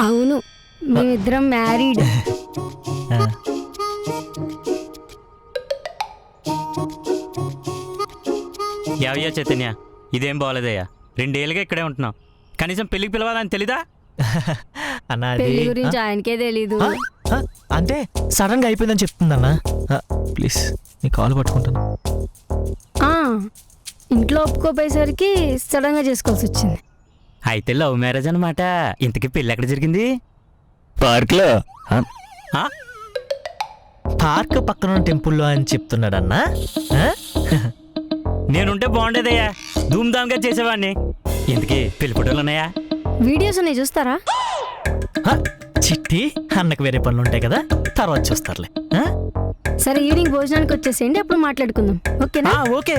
అవును, మేమిద్దరం మ్యారీడ్. యావయ్యా చైతన్య, ఇదేం బాగోలేదయ్యా. 2 ఏళ్ళుగా ఇక్కడే ఉంటున్నాం. కనీసం పెళ్ళికి పిలవాలని తెలీదా? అన్నా పెళ్లి గురించి ఆయనకే తెలీదు. అంటే సడన్ గా అయిపోయిందని చెప్తుందన్నా. ప్లీజ్ నీ కాల్ పట్టుకుంటాను. ఇంట్లో ఒప్పుకోపోయేసరికి సడన్ గా చేసుకోవాల్సి వచ్చింది. అయితే లవ్ మ్యారేజ్ అనమాట. ఇంతకీ పెళ్ళి ఎక్కడ జరిగింది? పార్క్లో. ఆ? పార్క్ పక్కన టెంపుల్లో అని చెప్తున్నాడన్నా. నేనుంటే బాగుండేదయ్యా, ధూమ్ధామ్గా చేసేవాడిని. ఇంతకీ పెళ్లి ఫోటోలు ఉన్నాయా? వీడియోస్ ఉన్నాయి, చూస్తారా? చిట్టి అన్నకు వేరే పనులు ఉంటాయి కదా, తర్వాత చూస్తారులే. సరే, ఈవినింగ్ భోజనానికి వచ్చేసేయండి, అప్పుడు మాట్లాడుకుందాం. ఓకేనా? ఓకే.